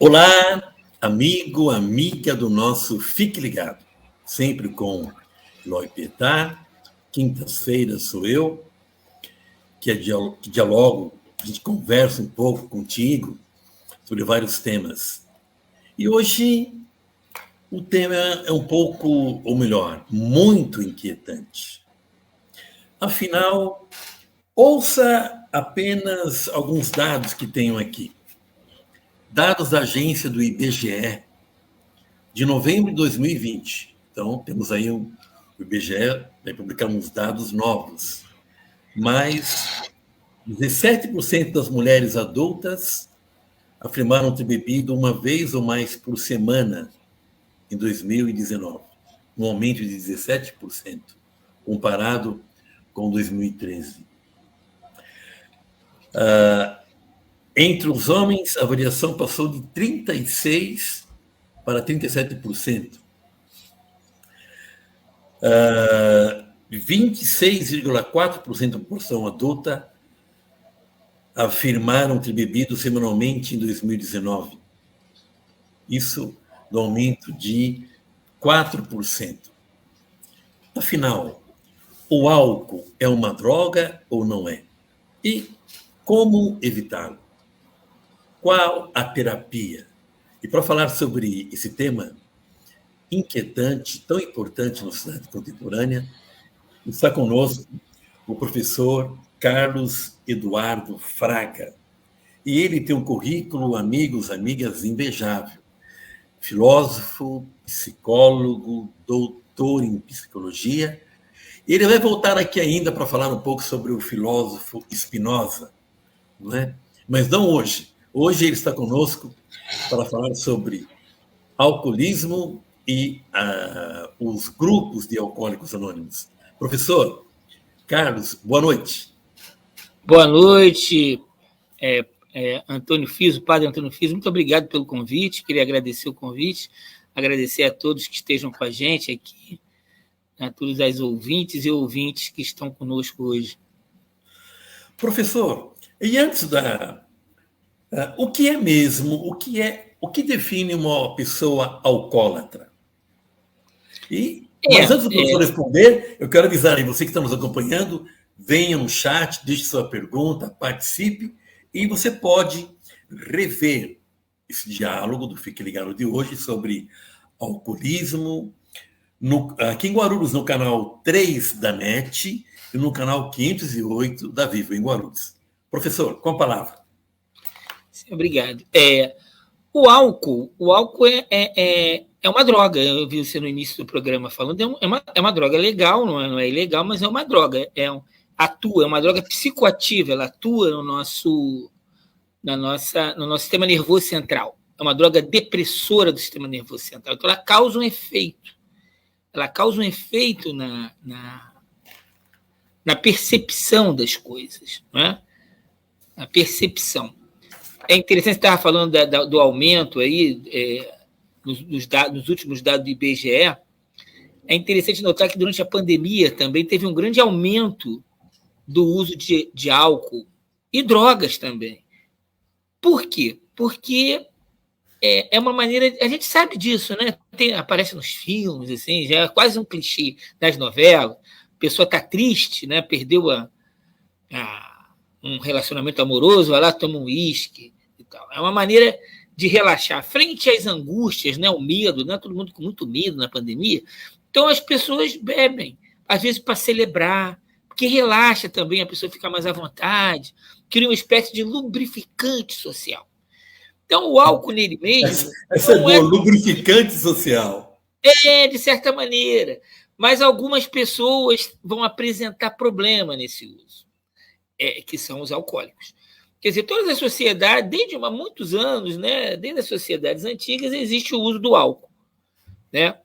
Olá, amigo, amiga do nosso Fique Ligado, sempre com Eloy Pietá. Quintas-feiras sou eu, que dialogo, a gente conversa um pouco contigo sobre vários temas. E hoje o tema é um pouco, ou melhor, muito inquietante. Afinal, ouça apenas alguns dados que tenho aqui. Dados da agência do IBGE, de novembro de 2020. Então, temos aí o IBGE vai publicar uns dados novos. Mas 17% das mulheres adultas afirmaram ter bebido uma vez ou mais por semana em 2019, um aumento de 17%, comparado com 2013. Entre os homens, a variação passou de 36% para 37%. 26,4% da população adulta afirmaram ter bebido semanalmente em 2019. Isso no aumento de 4%. Afinal, o álcool é uma droga ou não é? E como evitá-lo? Qual a terapia? E para falar sobre esse tema inquietante, tão importante na sociedade contemporânea, está conosco o professor Carlos Eduardo Fraga. E ele tem um currículo, amigos, amigas, invejável. Filósofo, psicólogo, doutor em psicologia. Ele vai voltar aqui ainda para falar um pouco sobre o filósofo Spinoza, não é? Mas não hoje. Hoje ele está conosco para falar sobre alcoolismo e os grupos de alcoólicos anônimos. Professor Carlos, boa noite. Boa noite, Antônio Fiso, padre Antônio Fiso. Muito obrigado pelo convite. Queria agradecer o convite, agradecer a todos que estejam com a gente aqui, a todos as ouvintes e ouvintes que estão conosco hoje. Professor, e antes o que é mesmo, o que define uma pessoa alcoólatra? Mas antes do professor responder, eu quero avisar aí, você que está nos acompanhando, venha no chat, deixe sua pergunta, participe, e você pode rever esse diálogo do Fique Ligado de hoje sobre alcoolismo, aqui em Guarulhos, no canal 3 da NET e no canal 508 da Vivo, em Guarulhos. Professor, com a palavra. Obrigado. O álcool é uma droga. Eu vi você no início do programa falando. É uma droga legal, não é ilegal, mas é uma droga. É uma droga psicoativa. Ela atua no nosso sistema nervoso central. É uma droga depressora do sistema nervoso central. Então, ela causa um efeito. Ela causa um efeito na percepção das coisas, não é? Na percepção. É interessante, você estava falando do aumento aí, nos últimos dados do IBGE. É interessante notar que durante a pandemia também teve um grande aumento do uso de álcool e drogas também. Por quê? Porque é uma maneira... A gente sabe disso, né? Aparece nos filmes, assim, já é quase um clichê das novelas. A pessoa está triste, né? Perdeu um relacionamento amoroso, vai lá, toma um uísque. É uma maneira de relaxar frente às angústias, né, o medo, né, todo mundo com muito medo na pandemia. Então as pessoas bebem, às vezes para celebrar, porque relaxa também, a pessoa fica mais à vontade, cria uma espécie de lubrificante social. Então o álcool nele mesmo... Essa é boa, lubrificante social. De certa maneira, mas algumas pessoas vão apresentar problema nesse uso, que são os alcoólicos. Quer dizer, todas as sociedades, desde há muitos anos, né, desde as sociedades antigas, existe o uso do álcool. Né?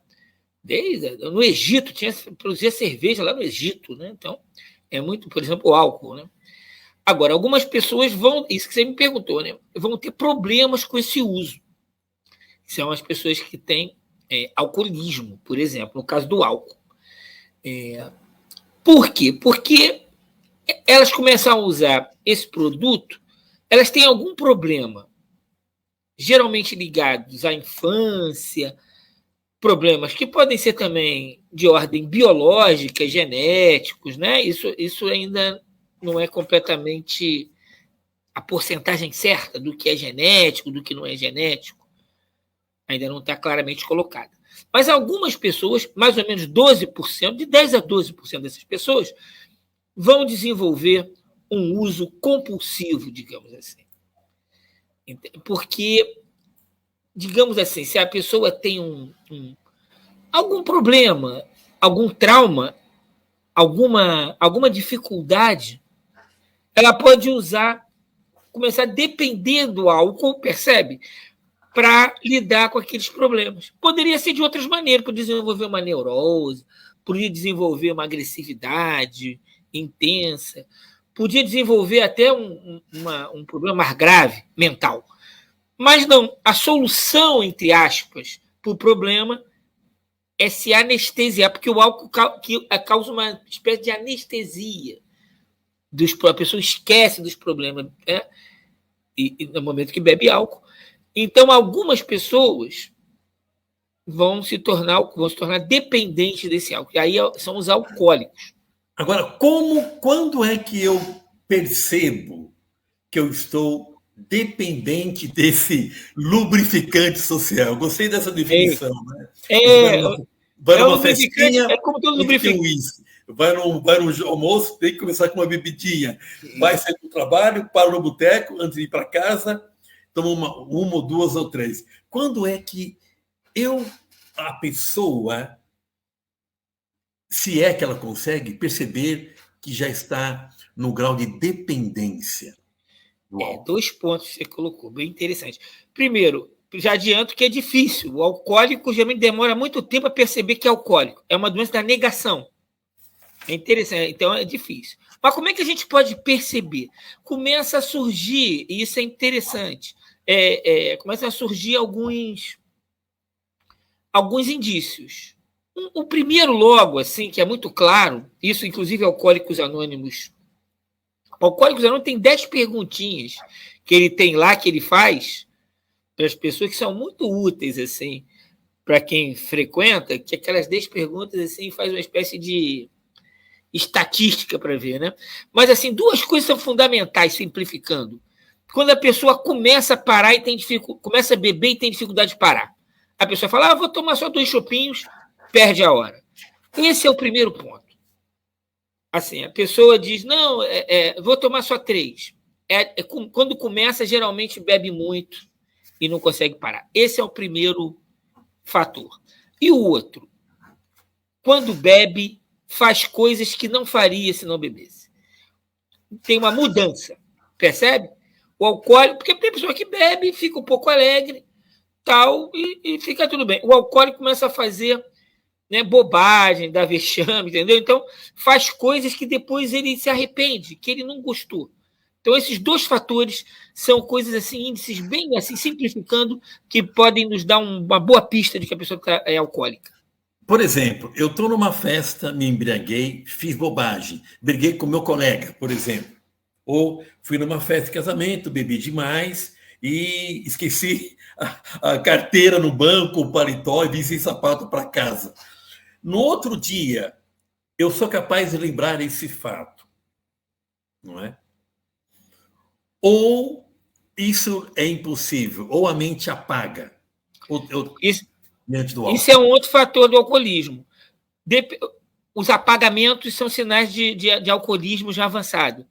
No Egito, produzia cerveja lá no Egito. Né? Então, é muito, por exemplo, o álcool. Né? Agora, algumas pessoas isso que você me perguntou, né, vão ter problemas com esse uso. São as pessoas que têm alcoolismo, por exemplo, no caso do álcool. Por quê? Porque elas começam a usar esse produto, elas têm algum problema geralmente ligados à infância, problemas que podem ser também de ordem biológica, genéticos, né? Isso ainda não é completamente a porcentagem certa do que é genético, do que não é genético, ainda não está claramente colocada. Mas algumas pessoas, mais ou menos 12%, de 10 a 12% dessas pessoas, vão desenvolver um uso compulsivo, digamos assim. Porque, digamos assim, se a pessoa tem algum problema, algum trauma, alguma dificuldade, ela pode começar a depender do álcool, percebe? Para lidar com aqueles problemas. Poderia ser de outras maneiras, poderia desenvolver uma neurose, poderia desenvolver uma agressividade intensa, podia desenvolver até um problema mais grave, mental. Mas não, a solução, entre aspas, para o problema é se anestesiar, porque o álcool causa uma espécie de anestesia. A pessoa esquece dos problemas, né? E no momento que bebe álcool. Então, algumas pessoas vão se tornar dependentes desse álcool. E aí são os alcoólicos. Agora, quando é que eu percebo que eu estou dependente desse lubrificante social? Gostei dessa definição, né? Vai numa festinha, é como todo lubrificante. Vai no almoço, tem que começar com uma bebidinha. Vai sair do trabalho, para no boteco, antes de ir para casa, toma uma ou duas ou três. Quando é que a pessoa, se é que ela consegue perceber que já está no grau de dependência? 2 pontos que você colocou, bem interessante. Primeiro, já adianto que é difícil. O alcoólico geralmente demora muito tempo a perceber que é alcoólico. É uma doença da negação. É interessante, então é difícil. Mas como é que a gente pode perceber? Começa a surgir, e isso é interessante, começa a surgir alguns indícios. O primeiro logo, assim, que é muito claro, isso inclusive Alcoólicos Anônimos. Alcoólicos Anônimos tem 10 perguntinhas que ele tem lá, que ele faz para as pessoas, que são muito úteis, assim, para quem frequenta, que aquelas 10 perguntas, assim, faz uma espécie de estatística para ver, né? Mas, assim, 2 coisas são fundamentais, simplificando. Quando a pessoa começa a parar e começa a beber e tem dificuldade de parar. A pessoa fala, vou tomar só 2 chopinhos, perde a hora. Esse é o primeiro ponto. Assim, a pessoa diz, não, vou tomar só 3. Quando começa, geralmente bebe muito e não consegue parar. Esse é o primeiro fator. E o outro, quando bebe, faz coisas que não faria se não bebesse. Tem uma mudança, percebe? O alcoólico, porque tem pessoa que bebe, fica um pouco alegre, tal, e fica tudo bem. O alcoólico começa a fazer, né, bobagem, dá vexame, entendeu? Então, faz coisas que depois ele se arrepende, que ele não gostou. Então, esses 2 fatores são coisas assim, índices bem assim, simplificando, que podem nos dar uma boa pista de que a pessoa é alcoólica. Por exemplo, eu estou numa festa, me embriaguei, fiz bobagem, briguei com meu colega, por exemplo. Ou fui numa festa de casamento, bebi demais e esqueci a carteira no banco, o paletó e vim sem sapato para casa. No outro dia, eu sou capaz de lembrar esse fato, não é? Ou isso é impossível, ou a mente apaga. Isso é um outro fator do alcoolismo. Os apagamentos são sinais de alcoolismo já avançado.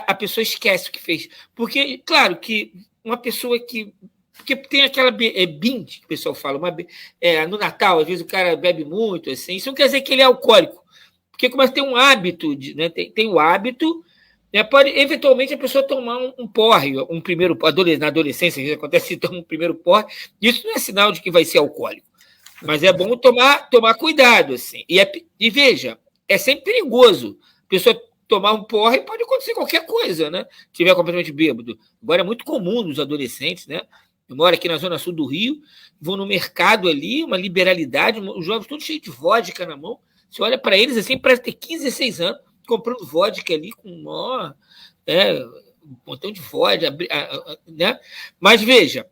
A pessoa esquece o que fez. Porque, claro, que uma pessoa que... Porque tem aquela binge, que o pessoal fala, no Natal, às vezes o cara bebe muito, assim, isso não quer dizer que ele é alcoólico. Porque começa a ter um hábito, né, tem o hábito, né, pode, eventualmente, a pessoa tomar um porre, na adolescência, às vezes acontece que toma um primeiro porre, isso não é sinal de que vai ser alcoólico. Mas é bom tomar cuidado, assim. E veja, é sempre perigoso. A pessoa tomar um porre, pode acontecer qualquer coisa, né? Se estiver completamente bêbado. Agora é muito comum nos adolescentes, né? Eu moro aqui na zona sul do Rio, vou no mercado ali, uma liberalidade, os jovens todos cheios de vodka na mão. Você olha para eles assim, parece ter 15, 16 anos, comprando vodka ali com um montão de vodka, né? Mas veja,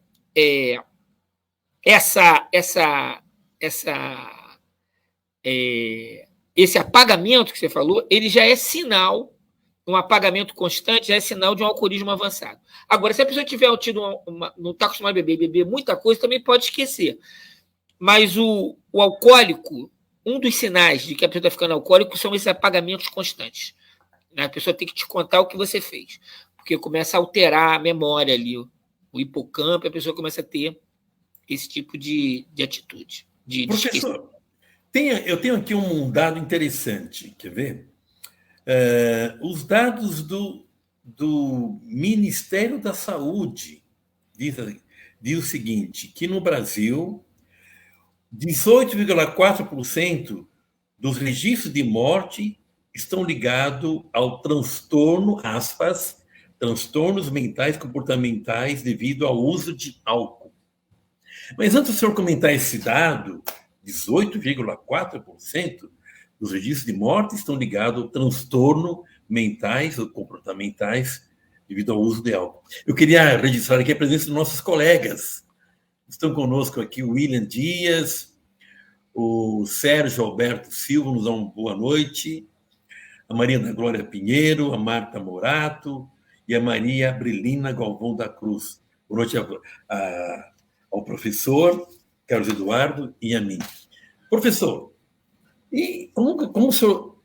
esse apagamento que você falou, ele já é sinal, um apagamento constante já é sinal de um alcoolismo avançado. Agora, se a pessoa tiver tido não está acostumada a beber muita coisa, também pode esquecer. Mas o alcoólico, um dos sinais de que a pessoa está ficando alcoólico são esses apagamentos constantes. A pessoa tem que te contar o que você fez, porque começa a alterar a memória ali, o hipocampo, a pessoa começa a ter esse tipo de atitude. Professor, eu tenho aqui um dado interessante, quer ver? Os dados do Ministério da Saúde diz o seguinte, que no Brasil, 18,4% dos registros de morte estão ligados ao transtorno, transtornos mentais comportamentais devido ao uso de álcool. Mas antes do senhor comentar esse dado, 18,4% dos registros de morte estão ligados ao transtorno mentais ou comportamentais devido ao uso de álcool. Eu queria registrar aqui a presença dos nossos colegas. Estão conosco aqui o William Dias, o Sérgio Alberto Silva, nos dá uma boa noite, a Maria da Glória Pinheiro, a Morato e a Maria Brilina Galvão da Cruz. Boa noite ao professor Carlos Eduardo e a mim. Professor, e como o senhor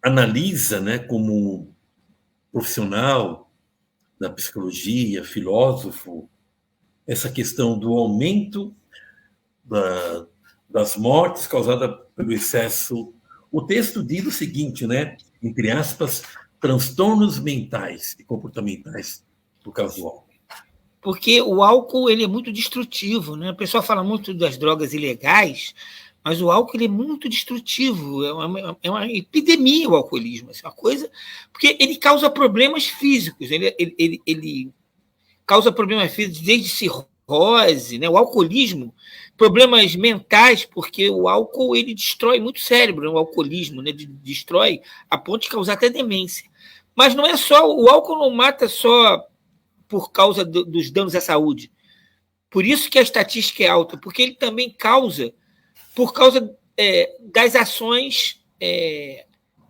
analisa, né, como profissional da psicologia, filósofo, essa questão do aumento das mortes causadas pelo excesso? O texto diz o seguinte, né, entre aspas, transtornos mentais e comportamentais por causa do álcool. Porque o álcool ele é muito destrutivo, né? O pessoal fala muito das drogas ilegais, mas o álcool ele é muito destrutivo, é uma epidemia o alcoolismo, é uma coisa, porque ele causa problemas físicos, ele causa problemas físicos desde cirrose, né? O alcoolismo, problemas mentais, porque o álcool ele destrói muito o cérebro, né? O alcoolismo, né? Destrói a ponto de causar até demência. Mas não é só, o álcool não mata só por causa dos danos à saúde. Por isso que a estatística é alta, porque ele também causa, por causa das ações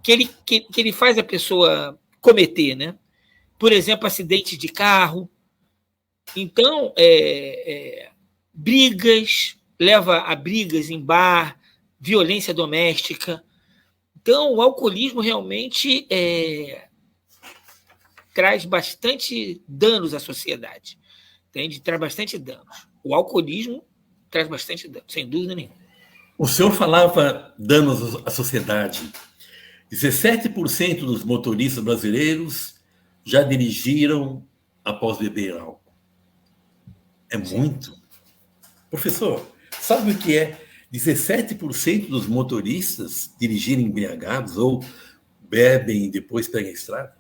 que ele faz a pessoa cometer, né? Por exemplo, acidentes de carro. Então, brigas, leva a brigas em bar, violência doméstica. Então, o alcoolismo realmente traz bastante danos à sociedade. Entende? Traz bastante danos. O alcoolismo traz bastante danos, sem dúvida nenhuma. O senhor falava danos à sociedade. 17% dos motoristas brasileiros já dirigiram após beber álcool. É muito. Sim. Professor, sabe o que é 17% dos motoristas dirigirem embriagados ou bebem e depois pegam a estrada?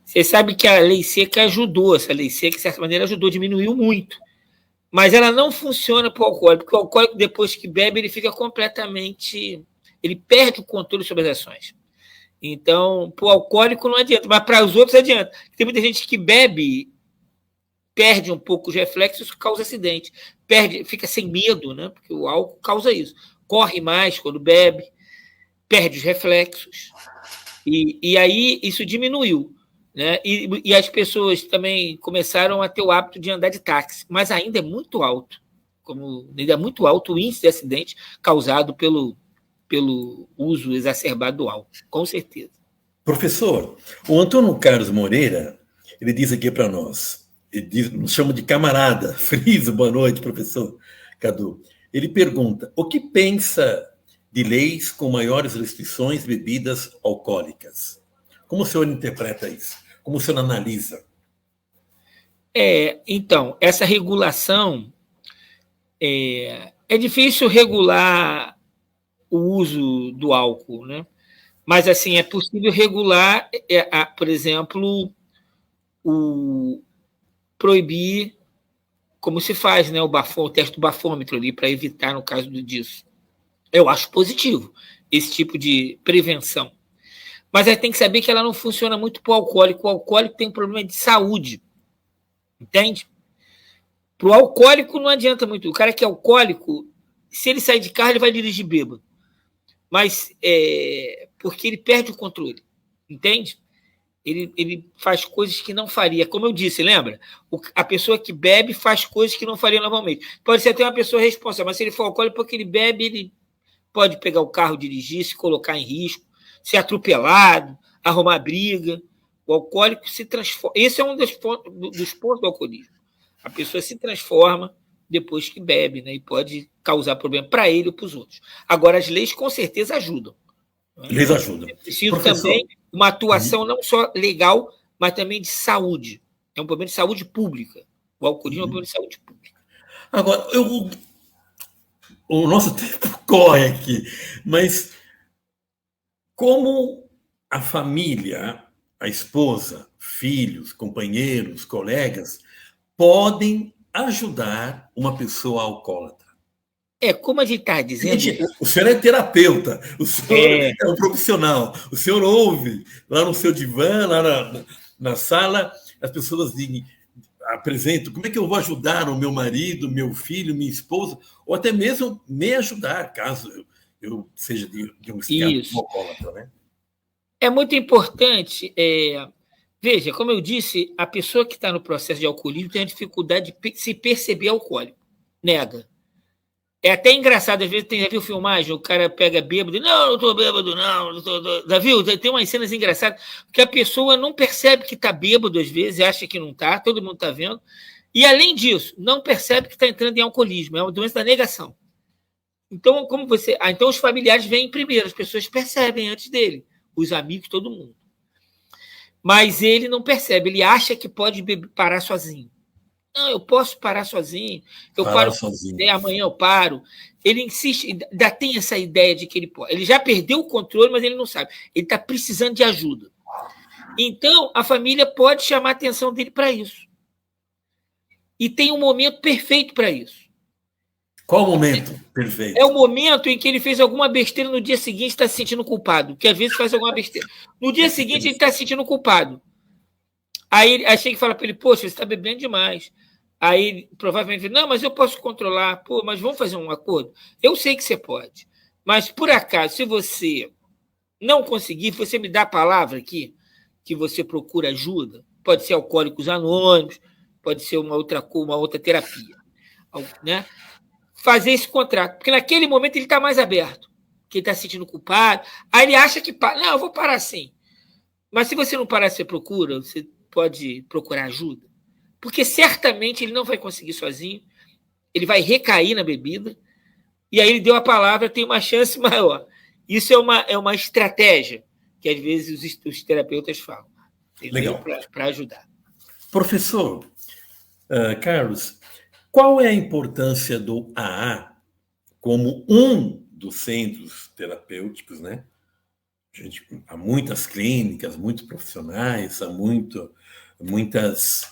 Você sabe que a lei seca ajudou, essa lei seca, de certa maneira, ajudou, diminuiu muito. Mas ela não funciona para o alcoólico, porque o alcoólico, depois que bebe, ele fica completamente... Ele perde o controle sobre as ações. Então, para o alcoólico não adianta, mas para os outros adianta. Tem muita gente que bebe, perde um pouco os reflexos, causa acidente. Fica sem medo, né? Porque o álcool causa isso. Corre mais quando bebe, perde os reflexos. E aí isso diminuiu. Né? E as pessoas também começaram a ter o hábito de andar de táxi, mas ainda é muito alto, ainda é muito alto o índice de acidente causado pelo uso exacerbado do álcool, com certeza. Professor, o Antônio Carlos Moreira, ele diz aqui para nós, nos chama de camarada, Friso, boa noite, professor Cadu. Ele pergunta, o que pensa de leis com maiores restrições de bebidas alcoólicas? Como o senhor interpreta isso? Como o senhor analisa? Então, essa regulação, é difícil regular o uso do álcool, né? Mas, assim, é possível regular, por exemplo, proibir, como se faz, né, o teste do bafômetro ali, para evitar, no caso disso. Eu acho positivo esse tipo de prevenção. Mas aí tem que saber que ela não funciona muito para o alcoólico. O alcoólico tem um problema de saúde, entende? Para o alcoólico não adianta muito. O cara que é alcoólico, se ele sair de carro, ele vai dirigir bêbado. Mas porque ele perde o controle, entende? Ele faz coisas que não faria. Como eu disse, lembra? A pessoa que bebe faz coisas que não faria normalmente. Pode ser até uma pessoa responsável, mas se ele for alcoólico, porque ele bebe, ele pode pegar o carro, dirigir, se colocar em risco, ser atropelado, arrumar briga. O alcoólico se transforma. Esse é um dos pontos do alcoolismo. A pessoa se transforma depois que bebe, né? E pode causar problema para ele ou para os outros. Agora, as leis com certeza ajudam. Leis ajudam. É preciso também uma atuação não só legal, mas também de saúde. É um problema de saúde pública. O alcoolismo é um problema de saúde pública. Agora, o nosso tempo corre aqui, mas como a família, a esposa, filhos, companheiros, colegas, podem ajudar uma pessoa alcoólatra? Como a gente está dizendo... O senhor é terapeuta, o senhor é um profissional, o senhor ouve lá no seu divã, lá na sala, as pessoas apresentam como é que eu vou ajudar o meu marido, meu filho, minha esposa, ou até mesmo me ajudar, caso eu seja de um psiquiatra alcoólatra, né? É muito importante. Veja, como eu disse, a pessoa que está no processo de alcoolismo tem a dificuldade de se perceber alcoólico. Nega. É até engraçado, às vezes, já viu filmagem, o cara pega bêbado e não estou bêbado, não. Já viu? Tem umas cenas engraçadas, porque a pessoa não percebe que está bêbado, às vezes, acha que não está, todo mundo está vendo. E, além disso, não percebe que está entrando em alcoolismo, é uma doença da negação. Então, então os familiares vêm primeiro, as pessoas percebem antes dele, os amigos, todo mundo. Mas ele não percebe, ele acha que pode parar sozinho. Não, eu posso parar sozinho, eu paro sozinho. Amanhã eu paro. Ele insiste, ainda tem essa ideia de que ele pode. Ele já perdeu o controle, mas ele não sabe. Ele está precisando de ajuda. Então, a família pode chamar a atenção dele para isso. E tem um momento perfeito para isso. Qual o momento perfeito? É o momento em que ele fez alguma besteira no dia seguinte e está se sentindo culpado, que às vezes faz alguma besteira. No dia seguinte, ele está se sentindo culpado. Aí achei que fala para ele, poxa, você está bebendo demais. Aí provavelmente, não, mas eu posso controlar. Pô, mas vamos fazer um acordo? Eu sei que você pode. Mas, por acaso, se você não conseguir, você me dá a palavra aqui, que você procura ajuda. Pode ser Alcoólicos Anônimos, pode ser uma outra terapia. Né? Fazer esse contrato. Porque naquele momento ele está mais aberto. Porque ele está se sentindo culpado. Aí ele acha que... Não, eu vou parar sim. Mas se você não parar, você procura, você pode procurar ajuda. Porque certamente ele não vai conseguir sozinho, ele vai recair na bebida, e aí ele deu a palavra, tem uma chance maior. Isso é uma estratégia que às vezes os terapeutas falam. Legal. Para ajudar. Professor Carlos, qual é a importância do AA como um dos centros terapêuticos, né? Há muitas clínicas, muitos profissionais, há muitas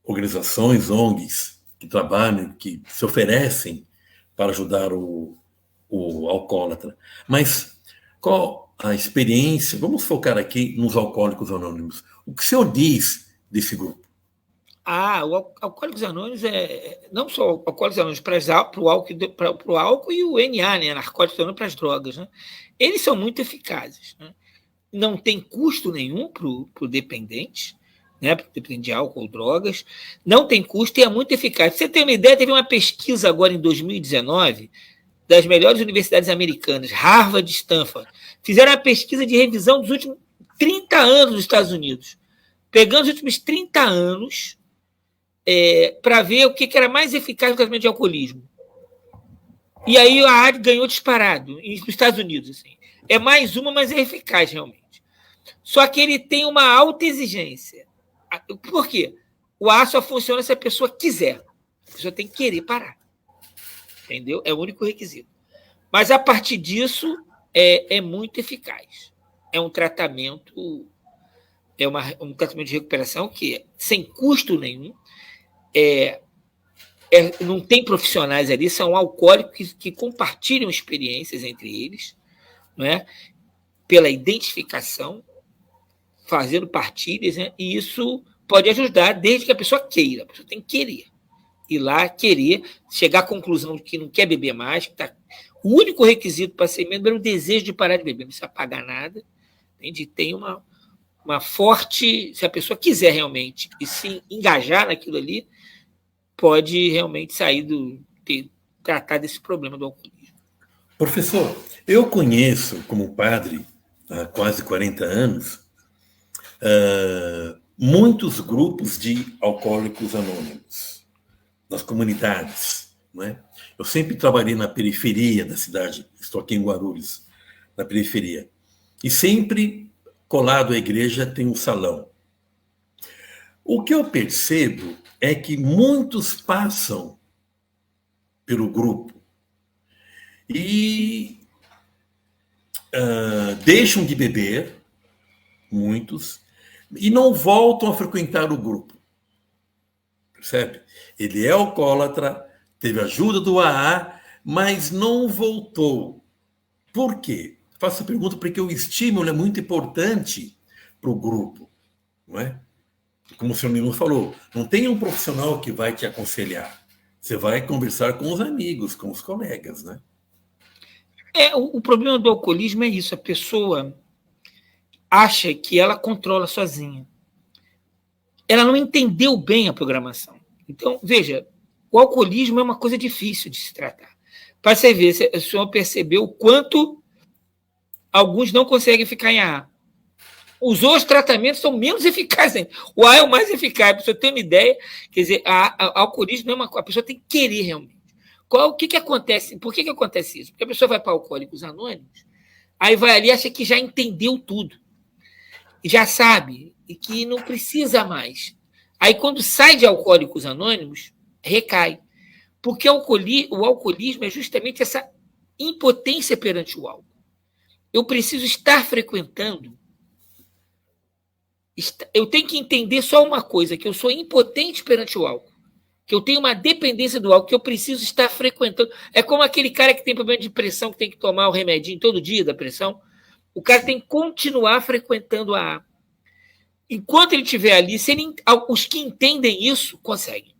organizações, ONGs, que trabalham, que se oferecem para ajudar o alcoólatra. Mas qual a experiência? Vamos focar aqui nos Alcoólicos Anônimos. O que o senhor diz desse grupo? O Alcoólicos Anônimos não só Alcoólicos Anônimos para o álcool e o NA, né, Narcóticos Anônimos para as drogas, né? Eles são muito eficazes, né? Não tem custo nenhum para o dependente, né, dependente de álcool ou drogas, não tem custo e é muito eficaz. Pra você ter uma ideia, teve uma pesquisa agora em 2019 das melhores universidades americanas, Harvard e Stanford, fizeram uma pesquisa de revisão dos últimos 30 anos nos Estados Unidos, pegando os últimos 30 anos para ver o que era mais eficaz no tratamento de alcoolismo. E aí a AD ganhou disparado nos Estados Unidos. Assim. É mais uma, mas é eficaz realmente. Só que ele tem uma alta exigência. Por quê? O A só funciona se a pessoa quiser. A pessoa tem que querer parar. Entendeu? É o único requisito. Mas, a partir disso, é muito eficaz. É um tratamento... um tratamento de recuperação que, sem custo nenhum, não tem profissionais ali, são alcoólicos que compartilham experiências entre eles, não é? Pela identificação, fazendo partilhas, né? E isso pode ajudar desde que a pessoa queira, a pessoa tem que querer. ir lá, querer, chegar à conclusão de que não quer beber mais, que o único requisito para ser membro é o desejo de parar de beber, não precisa pagar nada, entende? Tem uma forte... Se a pessoa quiser realmente e se engajar naquilo ali, pode realmente sair tratar desse problema do alcoolismo. Professor, eu conheço como padre há quase 40 anos muitos grupos de alcoólicos anônimos nas comunidades, não é? Eu sempre trabalhei na periferia da cidade, estou aqui em Guarulhos, na periferia, e sempre colado à igreja tem um salão. O que eu percebo é que muitos passam pelo grupo e deixam de beber, muitos, e não voltam a frequentar o grupo. Percebe? Ele é alcoólatra, teve ajuda do AA, mas não voltou. Por quê? Faço a pergunta porque o estímulo é muito importante para o grupo, não é? Como o senhor Nilo falou, não tem um profissional que vai te aconselhar. Você vai conversar com os amigos, com os colegas, né? O problema do alcoolismo é isso, a pessoa acha que ela controla sozinha. Ela não entendeu bem a programação. Então, veja, o alcoolismo é uma coisa difícil de se tratar. Para você ver, o senhor percebeu o quanto alguns não conseguem ficar em AA. Os outros tratamentos são menos eficazes ainda. O AA é o mais eficaz, para você ter uma ideia. Quer dizer, o alcoolismo é a pessoa tem que querer realmente. O que acontece? Por que acontece isso? Porque a pessoa vai para Alcoólicos Anônimos, aí vai ali e acha que já entendeu tudo. Já sabe, e que não precisa mais. Aí, quando sai de Alcoólicos Anônimos, recai. Porque o alcoolismo é justamente essa impotência perante o álcool. Eu preciso estar frequentando. Eu tenho que entender só uma coisa, que eu sou impotente perante o álcool. Que eu tenho uma dependência do álcool, que eu preciso estar frequentando. É como aquele cara que tem problema de pressão, que tem que tomar o remedinho todo dia da pressão. O cara tem que continuar frequentando a AA. Enquanto ele estiver ali, os que entendem isso, conseguem.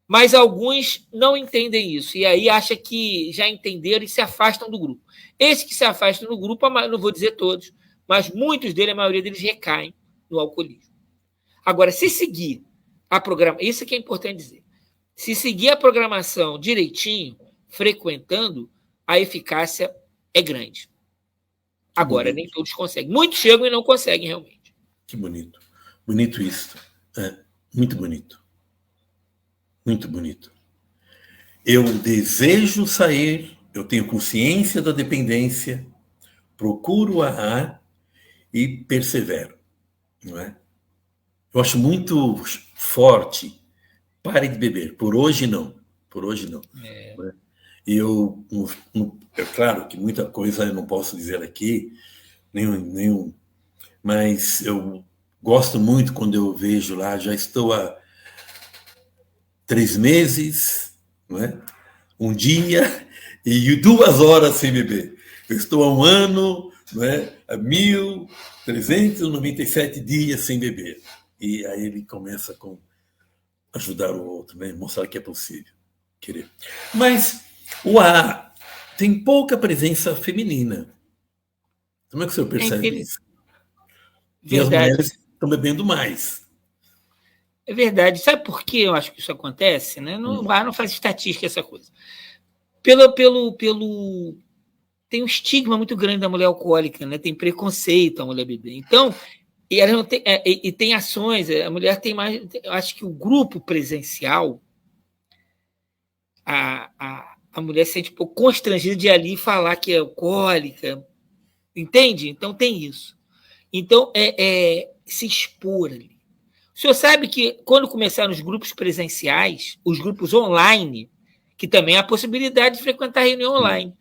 Mas alguns não entendem isso. E aí acham que já entenderam e se afastam do grupo. Esses que se afastam do grupo, não vou dizer todos, mas muitos deles, a maioria deles, recaem no alcoolismo. Agora, se seguir a programação, isso que é importante dizer, se seguir a programação direitinho, frequentando, a eficácia é grande. Agora, nem todos conseguem. Muitos chegam e não conseguem realmente. Que bonito. Bonito isso. Muito bonito. Muito bonito. Eu desejo sair, eu tenho consciência da dependência, procuro AA e persevero. Não é? Eu acho muito forte. Pare de beber. Por hoje, não. Por hoje, não. E é claro que muita coisa eu não posso dizer aqui, nenhum, mas eu gosto muito quando eu vejo lá, já estou há 3 meses, não é? Um dia e 2 horas sem beber. Eu estou há 1 ano, não é? Há 1.397 dias sem beber. E aí ele começa com ajudar o outro, né? Mostrar que é possível. Querer. Mas o AA tem pouca presença feminina. Como é que o senhor percebe isso? E as mulheres estão bebendo mais. É verdade. Sabe por que eu acho que isso acontece? Né? O AA não faz estatística, essa coisa. Tem um estigma muito grande da mulher alcoólica, né? Tem preconceito a mulher beber. Então, e ela não tem, e tem ações, a mulher tem mais. Eu acho que o grupo presencial, a mulher se sente um pouco constrangida de ir ali falar que é alcoólica, entende? Então tem isso. Então se expor ali. O senhor sabe que quando começaram os grupos presenciais, os grupos online, que também há a possibilidade de frequentar reunião online,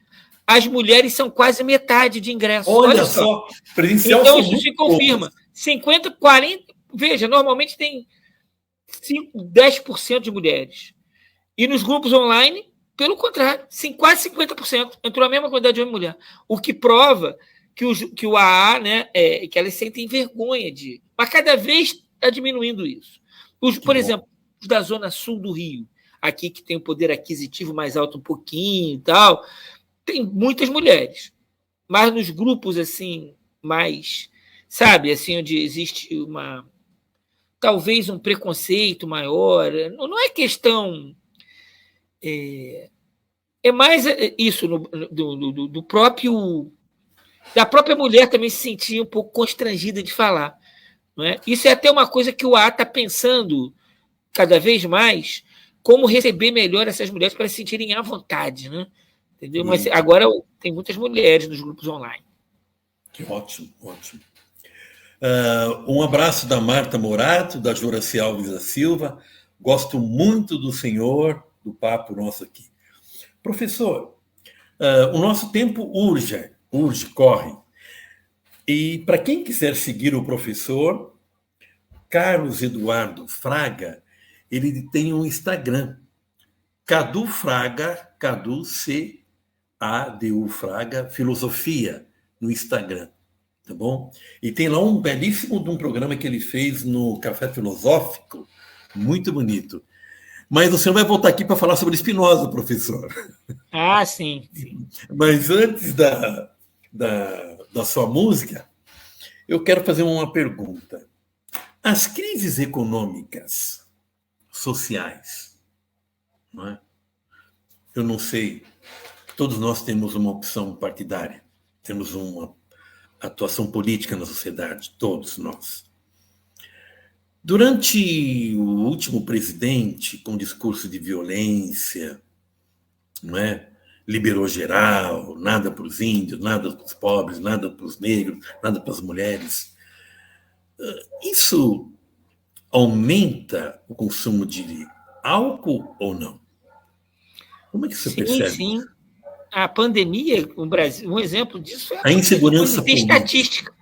as mulheres são quase metade de ingressos. Olha só, presencial. Então isso se confirma. 50, 40, veja, normalmente tem 10% de mulheres. E nos grupos online, pelo contrário, quase 50%. Entrou a mesma quantidade de homem e mulher. O que prova que o AA, né, que elas sentem vergonha de. Mas cada vez está diminuindo isso. Por exemplo, da zona sul do Rio, aqui que tem o poder aquisitivo mais alto um pouquinho e tal, tem muitas mulheres. Mas nos grupos assim, mais, sabe, assim, onde existe talvez um preconceito maior, não é questão... É mais isso do próprio... da própria mulher também se sentir um pouco constrangida de falar. Não é? Isso é até uma coisa que o AA está pensando cada vez mais, como receber melhor essas mulheres para se sentirem à vontade. Né? Entendeu? Mas agora tem muitas mulheres nos grupos online. Que ótimo, ótimo. Um abraço da Marta Morato, da Joraci Alves da Silva. Gosto muito do senhor, do papo nosso aqui. Professor, o nosso tempo urge, corre. E para quem quiser seguir o professor, Carlos Eduardo Fraga, ele tem um Instagram, Cadu Fraga, Cadu C-A-D-U Fraga, Filosofia, no Instagram, tá bom? E tem lá um belíssimo de um programa que ele fez no Café Filosófico, muito bonito. Mas o senhor vai voltar aqui para falar sobre Spinoza, professor. Ah, sim. Mas antes da sua música, eu quero fazer uma pergunta. As crises econômicas, sociais, não é? Eu não sei, todos nós temos uma opção partidária, temos uma atuação política na sociedade, todos nós. Durante o último presidente, com discurso de violência, não é? Liberou geral, nada para os índios, nada para os pobres, nada para os negros, nada para as mulheres. Isso aumenta o consumo de álcool ou não? Como é que você percebe? Sim. A pandemia, no Brasil, um exemplo disso é a insegurança política. Estatística.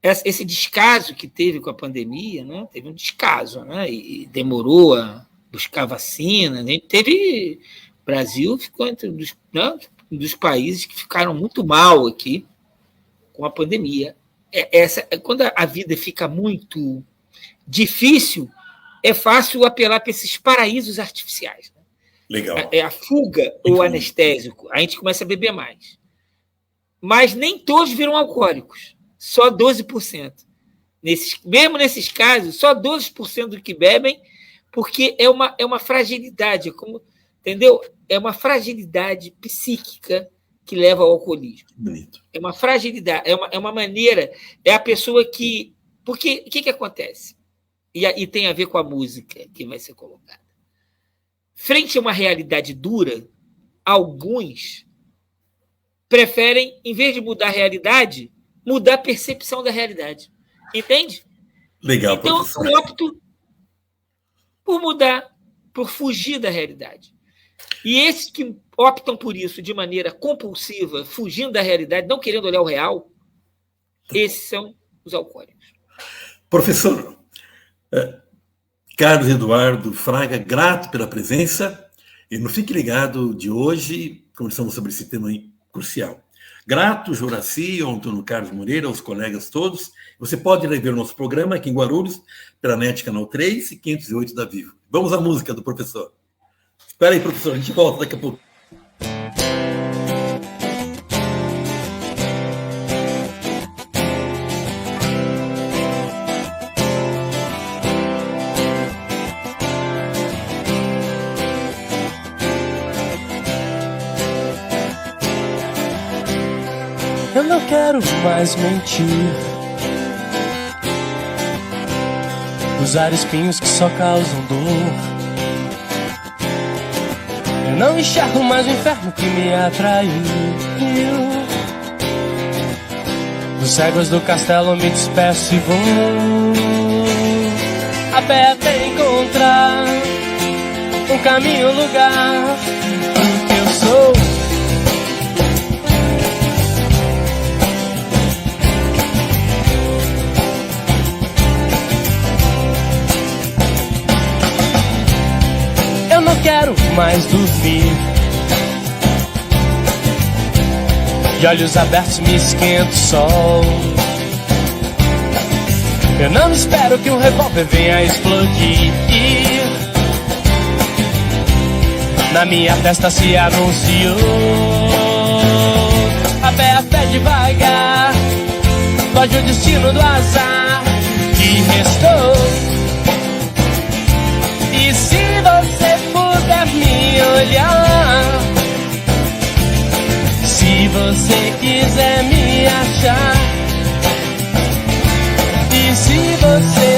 Esse descaso que teve com a pandemia, né? Teve um descaso, né? E demorou a buscar vacina. Né? O Brasil ficou entre um dos países que ficaram muito mal aqui com a pandemia. Quando a vida fica muito difícil, é fácil apelar para esses paraísos artificiais. Né? Legal. É a fuga ou anestésico. A gente começa a beber mais. Mas nem todos viram alcoólicos. Só 12%. Mesmo nesses casos, só 12% do que bebem, porque é uma fragilidade, entendeu? É uma fragilidade psíquica que leva ao alcoolismo. Bonito. É uma fragilidade, é uma maneira, é a pessoa que... Porque o que acontece? E tem a ver com a música que vai ser colocada. Frente a uma realidade dura, alguns preferem, em vez de mudar a realidade, mudar a percepção da realidade. Entende? Legal, então, professor. eu opto por mudar, por fugir da realidade. E esses que optam por isso de maneira compulsiva, fugindo da realidade, não querendo olhar o real, esses são os alcoólicos. Professor, Carlos Eduardo Fraga, grato pela presença. E no Fique Ligado de hoje, conversamos sobre esse tema crucial. Grato, Joraci, ao Antônio Carlos Moreira, aos colegas todos. Você pode rever o nosso programa aqui em Guarulhos, pela NET Canal 3 e 508 da Vivo. Vamos à música do professor. Espera aí, professor, a gente volta daqui a pouco. Eu não quero mais mentir, usar espinhos que só causam dor. Eu não enxergo mais o inferno que me atraiu. Dos cegos do castelo me despeço e vou a pé até encontrar um caminho, um lugar que eu sou. Eu não quero mais dormir, de olhos abertos me esquenta o sol. Eu não espero que um revólver venha explodir. na minha festa se anunciou. A fé devagar, foge o destino do azar que restou. E se você puder me olhar, se você quiser me achar, e se você